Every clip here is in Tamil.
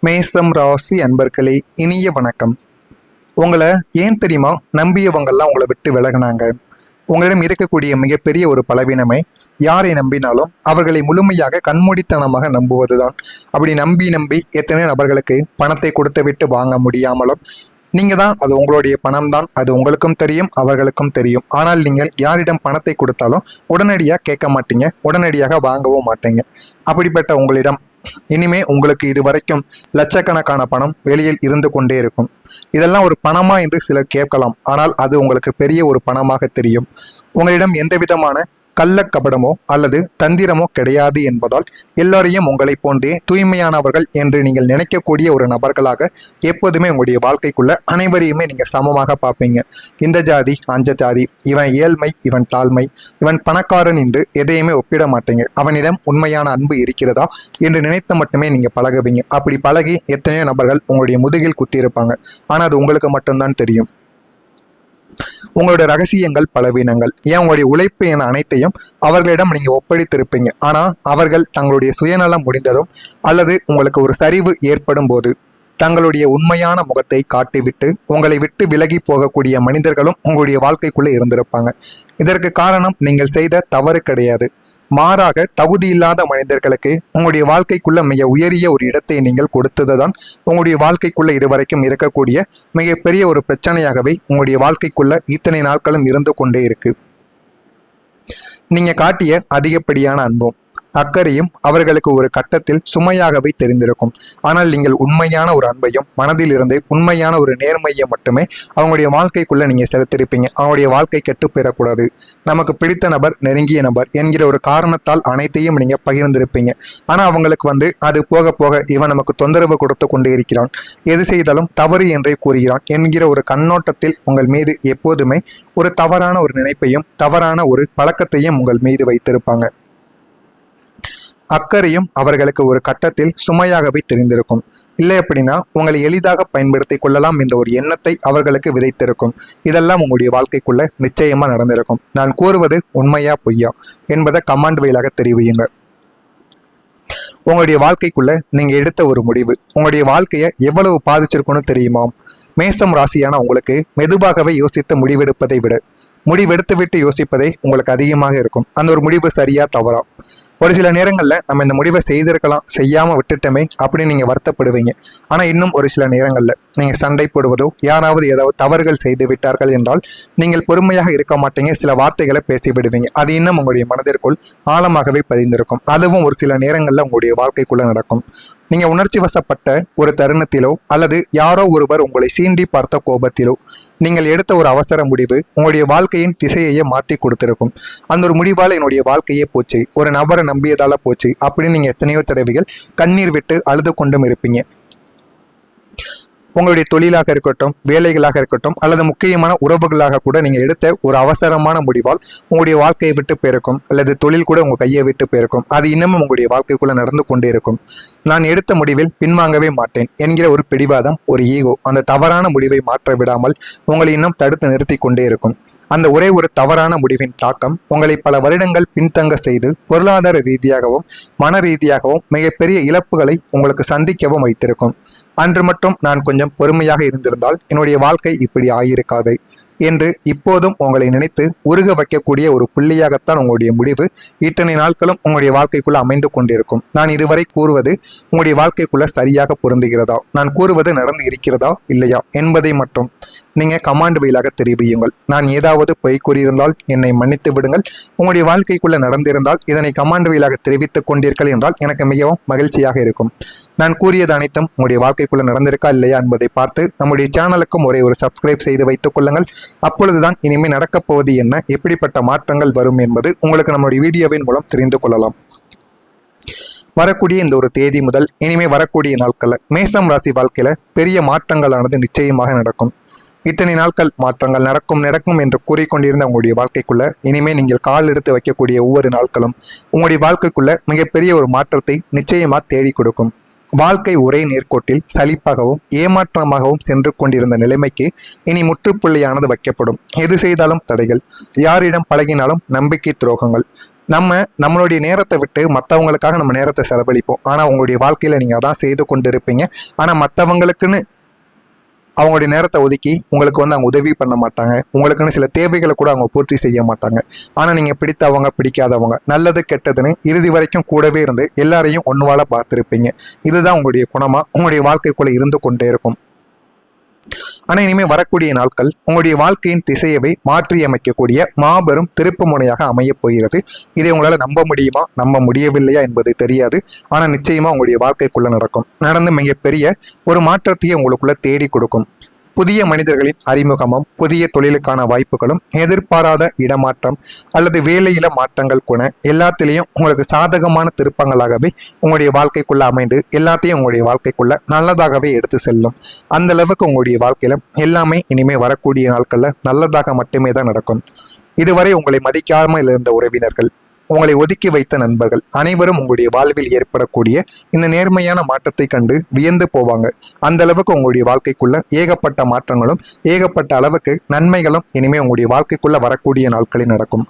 மேசம் ராசி அன்பர்களே, இனிய வணக்கம். உங்களை ஏன் தெரியுமா நம்பியவங்கெல்லாம் உங்களை விட்டு விலகினாங்க? உங்களிடம் இருக்கக்கூடிய மிகப்பெரிய ஒரு பலவீனமே யாரை நம்பினாலும் அவர்களை முழுமையாக கண்மூடித்தனமாக நம்புவதுதான். அப்படி நம்பி எத்தனையோ நபர்களுக்கு பணத்தை கொடுத்து விட்டு வாங்க முடியாமலும் நீங்கள் தான் அது உங்களுடைய பணம் தான், அது உங்களுக்கும் தெரியும், அவர்களுக்கும் தெரியும். ஆனால் நீங்கள் யாரிடம் பணத்தை கொடுத்தாலும் உடனடியாக கேட்க மாட்டீங்க, உடனடியாக வாங்கவும் மாட்டீங்க. அப்படிப்பட்ட உங்களிடம் இனிமே உங்களுக்கு இது வரைக்கும் லட்சக்கணக்கான பணம் வெளியில் இருந்து கொண்டே இருக்கும். இதெல்லாம் ஒரு பணமா என்று சிலர் கேட்கலாம். ஆனால் அது உங்களுக்கு பெரிய ஒரு பணமாக தெரியும். உங்களிடம் எந்த விதமான கள்ளக்கபடமோ அல்லது தந்திரமோ கிடையாது என்பதால் எல்லோரையும் உங்களை போன்றே தூய்மையானவர்கள் என்று நீங்கள் நினைக்கக்கூடிய ஒரு நபர்களாக எப்போதுமே உங்களுடைய வாழ்க்கைக்குள்ள அனைவரையுமே நீங்கள் சமமாக பார்ப்பீங்க. இந்த ஜாதி அந்த ஜாதி, இவன் ஏழ்மை இவன் தாழ்மை, இவன் பணக்காரன் என்று எதையுமே ஒப்பிட மாட்டீங்க. அவனிடம் உண்மையான அன்பு இருக்கிறதா என்று நினைத்து மட்டுமே நீங்கள் பழகுவீங்க. அப்படி பழகி எத்தனையோ நபர்கள் உங்களுடைய முதுகில் குத்தியிருப்பாங்க. ஆனால் அது உங்களுக்கு மட்டும்தான் தெரியும். உங்களுடைய ரகசியங்கள், பலவீனங்கள், ஏன் உங்களுடைய உழைப்பு என அனைத்தையும் அவர்களிடம் நீங்கள் ஒப்படைத்திருப்பீங்க. ஆனால் அவர்கள் தங்களுடைய சுயநலம் முடிந்ததும் அல்லது உங்களுக்கு ஒரு சரிவு ஏற்படும் போது தங்களுடைய உண்மையான முகத்தை காட்டிவிட்டு உங்களை விட்டு விலகி போகக்கூடிய மனிதர்களும் உங்களுடைய வாழ்க்கைக்குள்ளே இருந்திருப்பாங்க. இதற்கு காரணம் நீங்கள் செய்த தவறு கிடையாது. மாறாக தகுதியில்லாத மனிதர்களுக்கு உங்களுடைய வாழ்க்கைக்குள்ள மிக உயரிய ஒரு இடத்தை நீங்கள் கொடுத்ததுதான் உங்களுடைய வாழ்க்கைக்குள்ள இதுவரைக்கும் இருக்கக்கூடிய மிகப்பெரிய ஒரு பிரச்சனையாகவே உங்களுடைய வாழ்க்கைக்குள்ள இத்தனை நாட்களும் இருந்து கொண்டே இருக்கு. நீங்க காட்டிய அதிகப்படியான அன்பும் அக்கறையும் அவர்களுக்கு ஒரு கட்டத்தில் சுமையாகவே தெரிந்திருக்கும். ஆனால் நீங்கள் உண்மையான ஒரு அன்பையும் மனதில் இருந்து உண்மையான ஒரு நேர்மையை மட்டுமே அவங்களுடைய வாழ்க்கைக்குள்ள நீங்க செலுத்திருப்பீங்க. அவங்களுடைய வாழ்க்கை கெட்டு பெறக்கூடாது, நமக்கு பிடித்த நபர், நெருங்கிய நபர் என்கிற ஒரு காரணத்தால் அனைத்தையும் நீங்க பகிர்ந்திருப்பீங்க. ஆனா அவங்களுக்கு அது போக போக இவன் நமக்கு தொந்தரவு கொடுத்து கொண்டே இருக்கிறான், எது செய்தாலும் தவறு என்றே கூறுகிறான் என்கிற ஒரு கண்ணோட்டத்தில் உங்கள் மீது எப்போதுமே ஒரு தவறான ஒரு நினைப்பையும் தவறான ஒரு பழக்கத்தையும் உங்கள் மீது வைத்திருப்பாங்க. அக்கறையும் அவர்களுக்கு ஒரு கட்டத்தில் சுமையாகவே தெரிந்திருக்கும். இல்லை அப்படின்னா உங்களை எளிதாக பயன்படுத்தி கொள்ளலாம் என்ற ஒரு எண்ணத்தை அவர்களுக்கு விதைத்திருக்கும். இதெல்லாம் உங்களுடைய வாழ்க்கைக்குள்ள நிச்சயமா நடந்திருக்கும். நான் கூறுவது உண்மையா பொய்யா என்பதை கமெண்ட் வாயிலாக தெரிவியுங்க. உங்களுடைய வாழ்க்கைக்குள்ள நீங்க எடுத்த ஒரு முடிவு உங்களுடைய வாழ்க்கையை எவ்வளவு பாதிச்சிருக்குன்னு தெரியுமா? மேசம் ராசியான உங்களுக்கு மெதுவாகவே யோசித்து முடிவெடுப்பதை விட முடிவெடுத்து விட்டு யோசிப்பதே உங்களுக்கு அதிகமாக இருக்கும். அந்த ஒரு முடிவு சரியா தவறா? ஒரு சில நேரங்களில் நம்ம இந்த முடிவை செய்திருக்கலாம், செய்யாமல் விட்டுட்டோமே அப்படின்னு நீங்கள் வருத்தப்படுவீங்க. ஆனால் இன்னும் ஒரு சில நேரங்களில் நீங்கள் சண்டை போடுவதோ யாராவது ஏதாவது தவறுகள் செய்து விட்டார்கள் என்றால் நீங்கள் பொறுமையாக இருக்க மாட்டீங்க, சில வார்த்தைகளை பேசி விடுவீங்க. அது இன்னும் உங்களுடைய மனதிற்குள் ஆழமாகவே பதிந்திருக்கும். அதுவும் ஒரு சில நேரங்களில் உங்களுடைய வாழ்க்கைக்குள்ளே நடக்கும். நீங்கள் உணர்ச்சி வசப்பட்ட ஒரு தருணத்திலோ அல்லது யாரோ ஒருவர் உங்களை சீண்டி பார்த்த கோபத்திலோ நீங்கள் எடுத்த ஒரு அவசர முடிவு உங்களுடைய வாழ்க்கையின் திசையையே மாற்றி கொடுத்திருக்கும். அந்த ஒரு முடிவால் என்னுடைய வாழ்க்கையே போச்சு, ஒரு நபரை நம்பியதால போச்சு அப்படின்னு நீங்கள் எத்தனையோ தடவைகள் கண்ணீர் விட்டு அழுது கொண்டும் இருப்பீங்க. உங்களுடைய தொழிலாக இருக்கட்டும், வேலைகளாக இருக்கட்டும், அல்லது முக்கியமான உறவுகளாக கூட நீங்கள் எடுத்த ஒரு அவசரமான முடிவால் உங்களுடைய வாழ்க்கையை விட்டு போயிருக்கும், அல்லது தொழில் கூட உங்கள் கையை விட்டு போயிருக்கும். அது இன்னமும் உங்களுடைய வாழ்க்கைக்குள்ளே நடந்து கொண்டே இருக்கும். நான் எடுத்த முடிவில் பின்வாங்கவே மாட்டேன் என்கிற ஒரு பிடிவாதம், ஒரு ஈகோ அந்த தவறான முடிவை மாற்ற விடாமல் உங்களை இன்னும் தடுத்து நிறுத்தி கொண்டே இருக்கும். அந்த ஒரே ஒரு தவறான முடிவின் தாக்கம் உங்களை பல வருடங்கள் பின்தங்க செய்து பொருளாதார ரீதியாகவும் மன ரீதியாகவும் மிகப்பெரிய இழப்புகளை உங்களுக்கு சந்திக்கவும் வைத்திருக்கும். அன்று மட்டும் நான் கொஞ்சம் பொறுமையாக இருந்திருந்தால் என்னுடைய வாழ்க்கை இப்படி ஆகியிருக்காது என்று இப்போதும் உங்களை நினைத்து உருக வைக்கக்கூடிய ஒரு புள்ளியாகத்தான் உங்களுடைய முடிவு இத்தனை நாட்களும் உங்களுடைய வாழ்க்கைக்குள்ள அமைந்து கொண்டிருக்கும். நான் இதுவரை கூறுவது உங்களுடைய வாழ்க்கைக்குள்ள சரியாக பொருந்துகிறதா, நான் கூறுவது நடந்து இருக்கிறதா இல்லையா என்பதை மட்டும் நீங்க கமாண்ட் வாயிலாக தெரிவியுங்கள். நான் ஏதாவது பொய் கூறியிருந்தால் என்னை மன்னித்து விடுங்கள். உங்களுடைய வாழ்க்கைக்குள்ள நடந்திருந்தால் இதனை கமாண்ட் வாயிலாக தெரிவித்துக் கொண்டீர்கள் என்றால் எனக்கு மிகவும் மகிழ்ச்சியாக இருக்கும். நான் கூறியது அனைத்தும் உங்களுடைய வாழ்க்கைக்குள்ள நடந்திருக்கா இல்லையா என்பதை பார்த்து நம்முடைய சேனலுக்கும் ஒரு சப்ஸ்கிரைப் செய்து வைத்துக் கொள்ளுங்கள். அப்பொழுதுதான் இனிமேல் நடக்கப் போவது என்ன, எப்படிப்பட்ட மாற்றங்கள் வரும் என்பது உங்களுக்கு நம்முடைய வீடியோவின் மூலம் தெரிந்து கொள்ளலாம். வரக்கூடிய இந்த ஒரு தேதி முதல் இனிமே வரக்கூடிய நாட்களில் மேசம் ராசி வாழ்க்கையில பெரிய மாற்றங்களானது நிச்சயமாக நடக்கும். இத்தனை நாட்கள் மாற்றங்கள் நடக்கும் என்று கூறிக்கொண்டிருந்த உங்களுடைய வாழ்க்கைக்குள்ள இனிமே நீங்கள் கால் எடுத்து வைக்கக்கூடிய ஒவ்வொரு நாட்களும் உங்களுடைய வாழ்க்கைக்குள்ள மிகப்பெரிய ஒரு மாற்றத்தை நிச்சயமா தேடி கொடுக்கும். வாழ்க்கை ஒரே நேர்கோட்டில் சலிப்பாகவும் ஏமாற்றமாகவும் சென்று கொண்டிருந்த நிலைமைக்கு இனி முற்றுப்புள்ளியானது வைக்கப்படும். எது செய்தாலும் தடைகள், யாரிடம் பழகினாலும் நம்பிக்கை துரோகங்கள், நம்மளுடைய நேரத்தை விட்டு மற்றவங்களுக்காக நம்ம நேரத்தை செலவழிப்போம். ஆனால் உங்களுடைய வாழ்க்கையில் நீங்கள் அதான் செய்து கொண்டு இருப்பீங்க. ஆனால் மற்றவங்களுக்குன்னு அவங்களுடைய நேரத்தை ஒதுக்கி உங்களுக்கு அவங்க உதவி பண்ண மாட்டாங்க. உங்களுக்குன்னு சில தேவைகளை கூட அவங்க பூர்த்தி செய்ய மாட்டாங்க. ஆனால் நீங்கள் பிடித்தவங்க பிடிக்காதவங்க நல்லது கெட்டதுன்னு இறுதி வரைக்கும் கூடவே இருந்து எல்லாரையும் ஒன்றுவால பார்த்துருப்பீங்க. இதுதான் உங்களுடைய குணமாக உங்களுடைய வாழ்க்கைக்குள்ளே இருந்து கொண்டே இருக்கும். ஆனால் இனிமேல் வரக்கூடிய நாட்கள் உங்களுடைய வாழ்க்கையின் திசையவை மாற்றி அமைக்கக்கூடிய மாபெரும் திருப்பு முனையாக அமையப் போகிறது. இதை உங்களால் நம்ப முடியுமா, நம்ப முடியவில்லையா என்பது தெரியாது. ஆனால் நிச்சயமாக உங்களுடைய வாழ்க்கைக்குள்ளே நடந்து மிகப்பெரிய ஒரு மாற்றத்தையே உங்களுக்குள்ள தேடி கொடுக்கும். புதிய மனிதர்களின் அறிமுகமும் புதிய தொழிலுக்கான வாய்ப்புகளும் எதிர்பாராத இடமாற்றம் அல்லது வேலையில மாற்றங்கள் கூட எல்லாத்திலையும் உங்களுக்கு சாதகமான திருப்பங்களாகவே உங்களுடைய வாழ்க்கைக்குள்ள அமைந்து எல்லாத்தையும் உங்களுடைய வாழ்க்கைக்குள்ள நல்லதாகவே எடுத்து செல்லும். அந்த அளவுக்கு உங்களுடைய வாழ்க்கையில எல்லாமே இனிமே வரக்கூடிய நாட்கள்ல நல்லதாக மட்டுமே தான் நடக்கும். இதுவரை உங்களை மதிக்காமல் இருந்த உறவினர்கள், உங்களை ஒதுக்கி வைத்த நண்பர்கள் அனைவரும் உங்களுடைய வாழ்வில் ஏற்படக்கூடிய இந்த நேர்மையான மாற்றத்தை கண்டு வியந்து போவாங்க. அந்த அளவுக்கு உங்களுடைய வாழ்க்கைக்குள்ள ஏகப்பட்ட மாற்றங்களும் ஏகப்பட்ட அளவுக்கு நன்மைகளும் இனிமே உங்களுடைய வாழ்க்கைக்குள்ள வரக்கூடிய நாட்களில் நடக்கும்.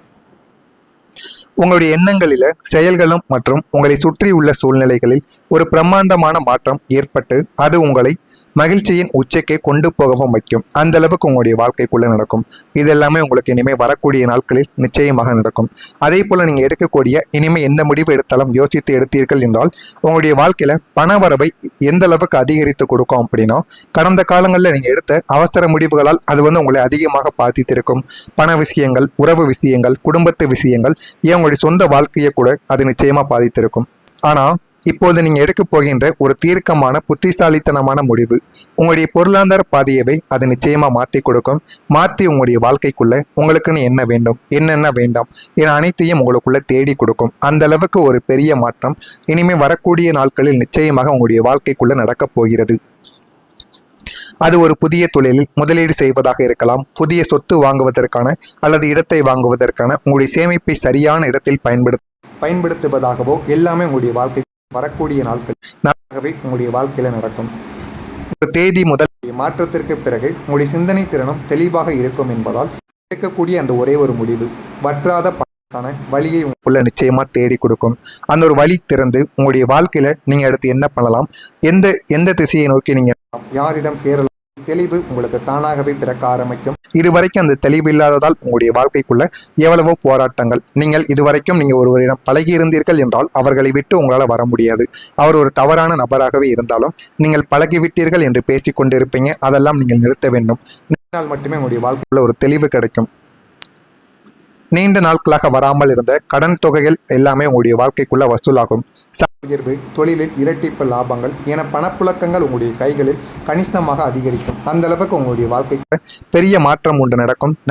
உங்களுடைய எண்ணங்களில செயல்களும் மற்றும் உங்களை சுற்றி உள்ள சூழ்நிலைகளில் ஒரு பிரம்மாண்டமான மாற்றம் ஏற்பட்டு அது உங்களை மகிழ்ச்சியின் உச்சைக்கு கொண்டு போகவும் வைக்கும். அந்த அளவுக்கு உங்களுடைய வாழ்க்கைக்குள்ள நடக்கும். இது எல்லாமே உங்களுக்கு இனிமேல் வரக்கூடிய நாட்களில் நிச்சயமாக நடக்கும். அதே போல நீங்க எடுக்கக்கூடிய இனிமேல் எந்த முடிவு எடுத்தாலும் யோசித்து எடுத்தீர்கள் என்றால் உங்களுடைய வாழ்க்கையில பண வரவை எந்த அளவுக்கு அதிகரித்து கொடுக்கும் அப்படின்னா, கடந்த காலங்களில் நீங்க எடுத்த அவசர முடிவுகளால் அது உங்களை அதிகமாக பாதித்திருக்கும். பண விஷயங்கள், உறவு விஷயங்கள், குடும்பத்து விஷயங்கள், ஏன் உங்களுடைய சொந்த வாழ்க்கையை கூட அது நிச்சயமா பாதித்திருக்கும். ஆனா இப்போது நீங்க எடுக்க போகின்ற ஒரு தீர்க்கமான புத்திசாலித்தனமான முடிவு உங்களுடைய பொருளாதார பாதையவை அது நிச்சயமா மாற்றி கொடுக்கும். மாற்றி உங்களுடைய வாழ்க்கைக்குள்ள உங்களுக்குன்னு என்ன வேண்டும், என்னென்ன வேண்டாம் என அனைத்தையும் உங்களுக்குள்ள தேடி கொடுக்கும். அந்த அளவுக்கு ஒரு பெரிய மாற்றம் இனிமே வரக்கூடிய நாட்களில் நிச்சயமாக உங்களுடைய வாழ்க்கைக்குள்ள நடக்கப் போகிறது. அது ஒரு புதிய தொழிலில் முதலீடு செய்வதாக இருக்கலாம், புதிய சொத்து வாங்குவதற்கான அல்லது இடத்தை வாங்குவதற்கான உங்களுடைய சேமிப்பை சரியான இடத்தில் பயன்படுத்துவதாகவோ எல்லாமே உங்களுடைய வாழ்க்கை வரக்கூடிய நாட்கள் நல்லாகவே உங்களுடைய வாழ்க்கையில நடக்கும். ஒரு தேதி முதல் மாற்றத்திற்கு பிறகு உங்களுடைய சிந்தனை திறனும் தெளிவாக இருக்கும் என்பதால் எடுக்கக்கூடிய அந்த ஒரே ஒரு முடிவு வற்றாத பணக்கான வழியை உங்களுக்குள்ள நிச்சயமா தேடி கொடுக்கும். அந்த ஒரு வழி திறந்து உங்களுடைய வாழ்க்கையில நீங்க அடுத்து என்ன பண்ணலாம், எந்த திசையை நோக்கி நீங்க யாரிடம் சேரலாம், தெளிவு உங்களுக்கு தானாகவே பிறக்க ஆரம்பிக்கும். இதுவரைக்கும் அந்த தெளிவு இல்லாததால் உங்களுடைய வாழ்க்கைக்குள்ள எவ்வளவோ போராட்டங்கள். நீங்கள் இதுவரைக்கும் ஒருவரிடம் பழகி இருந்தீர்கள் என்றால் அவர்களை விட்டு உங்களால் வர முடியாது. அவர் ஒரு தவறான நபராகவே இருந்தாலும் நீங்கள் பழகிவிட்டீர்கள் என்று பேசிக் கொண்டிருப்பீங்க. அதெல்லாம் நீங்கள் நிறுத்த வேண்டும். நிறுத்தினால் மட்டுமே உங்களுடைய வாழ்க்கைக்குள்ள ஒரு தெளிவு கிடைக்கும். நீண்ட நாட்களாக வராமல் இருந்த கடன் தொகைகள் எல்லாமே உங்களுடைய வாழ்க்கைக்குள்ள வசூலாகும். உயர்வு, தொழிலில் இரட்டிப்பு லாபங்கள் என பணப்புழக்கங்கள் உங்களுடைய கைகளில் கணிசமாக அதிகரிக்கும். அந்த அளவுக்கு உங்களுடைய வாழ்க்கைக்கு பெரிய மாற்றம் ஒன்று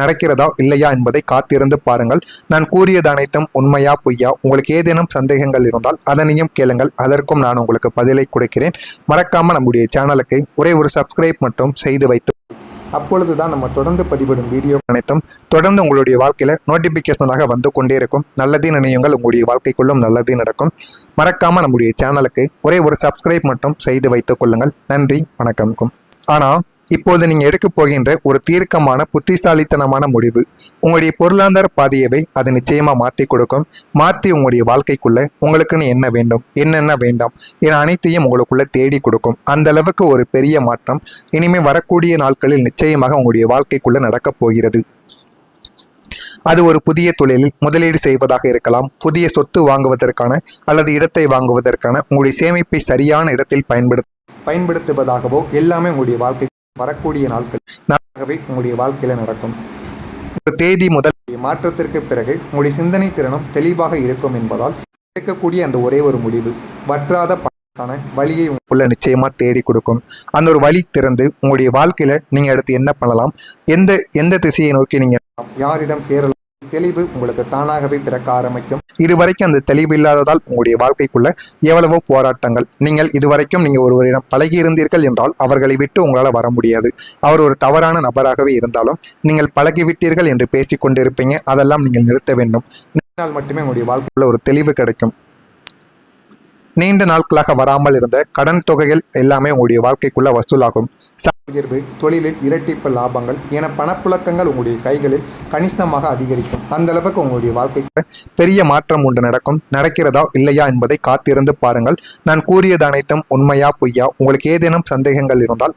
நடக்கிறதா இல்லையா என்பதை காத்திருந்து பாருங்கள். நான் கூறியது அனைத்தும் உண்மையா பொய்யா, உங்களுக்கு ஏதேனும் சந்தேகங்கள் இருந்தால் அதனையும் கேளுங்கள். அதற்கும் நான் உங்களுக்கு பதிலை கொடுக்கிறேன். மறக்காம நம்முடைய சேனலுக்கு ஒரே ஒரு சப்ஸ்கிரைப் மட்டும் செய்து வைத்து அப்பொழுது தான் நம்ம தொடர்ந்து பதிவிடும் வீடியோ அனைத்தும் தொடர்ந்து உங்களுடைய வாழ்க்கையில் நோட்டிஃபிகேஷனாக வந்து கொண்டே இருக்கும். நல்லதே நினையுங்கள், உங்களுடைய வாழ்க்கைக்குள்ளும் நல்லதே நடக்கும். மறக்காமல் நம்முடைய சேனலுக்கு ஒரே ஒரு சப்ஸ்கிரைப் மட்டும் செய்து வைத்துக் கொள்ளுங்கள். நன்றி, வணக்கம். ஆனால் இப்போது நீங்கள் எடுக்க போகின்ற ஒரு தீர்க்கமான புத்திசாலித்தனமான முடிவு உங்களுடைய பொருளாதார பாதையவை அது நிச்சயமாக மாற்றி கொடுக்கும். மாற்றி உங்களுடைய வாழ்க்கைக்குள்ள உங்களுக்குன்னு என்ன வேண்டும், என்னென்ன வேண்டாம் என அனைத்தையும் உங்களுக்குள்ள தேடி கொடுக்கும். அந்த அளவுக்கு ஒரு பெரிய மாற்றம் இனிமேல் வரக்கூடிய நாட்களில் நிச்சயமாக உங்களுடைய வாழ்க்கைக்குள்ள நடக்கப் போகிறது. அது ஒரு புதிய தொழிலில் முதலீடு செய்வதாக இருக்கலாம், புதிய சொத்து வாங்குவதற்கான அல்லது இடத்தை வாங்குவதற்கான உங்களுடைய சேமிப்பை சரியான இடத்தில் பயன்படுத்துவதாகவோ எல்லாமே உங்களுடைய வாழ்க்கை வரக்கூடிய நாட்கள் நல்லாகவே உங்களுடைய வாழ்க்கையில நடக்கும். ஒரு தேதி முதல் மாற்றத்திற்கு பிறகு உங்களுடைய சிந்தனை திறனும் தெளிவாக இருக்கும் என்பதால் எடுக்கக்கூடிய அந்த ஒரே ஒரு முடிவு வற்றாத பணக்கான வழியை உங்களுக்குள்ள நிச்சயமா தேடி கொடுக்கும். அந்த ஒரு வழி திறந்து உங்களுடைய வாழ்க்கையில நீங்க அடுத்து என்ன பண்ணலாம், எந்த திசையை நோக்கி நீங்க யாரிடம் சேரலாம், தெளிவு உங்களுக்கு தானாகவே பிறக்க ஆரம்பிக்கும். இதுவரைக்கும் அந்த தெளிவு இல்லாததால் உங்களுடைய வாழ்க்கைக்குள்ள எவ்வளவோ போராட்டங்கள். நீங்கள் இதுவரைக்கும் ஒருவரிடம் பழகி இருந்தீர்கள் என்றால் அவர்களை விட்டு உங்களால் வர முடியாது. அவர் ஒரு தவறான நபராகவே இருந்தாலும் நீங்கள் பழகிவிட்டீர்கள் என்று பேசிக் கொண்டிருப்பீங்க. அதெல்லாம் நீங்கள் நிறுத்த வேண்டும். நிறுத்தினால் மட்டுமே உங்களுடைய வாழ்க்கைக்குள்ள ஒரு தெளிவு கிடைக்கும். நீண்ட நாட்களாக வராமல் இருந்த கடன் தொகைகள் எல்லாமே உங்களுடைய வாழ்க்கைக்குள்ள வசூலாகும். உயர்வு, தொழிலில் இரட்டிப்பு லாபங்கள் என பணப்புழக்கங்கள் உங்களுடைய கைகளில் கணிசமாக அதிகரிக்கும். அந்த அளவுக்கு உங்களுடைய வாழ்க்கைக்கு பெரிய மாற்றம் ஒன்று நடக்கும். நடக்கிறதா இல்லையா என்பதை காத்திருந்து பாருங்கள். நான் கூறியது அனைத்தும் உண்மையா பொய்யா? உங்களுக்கு ஏதேனும் சந்தேகங்கள் இருந்தால்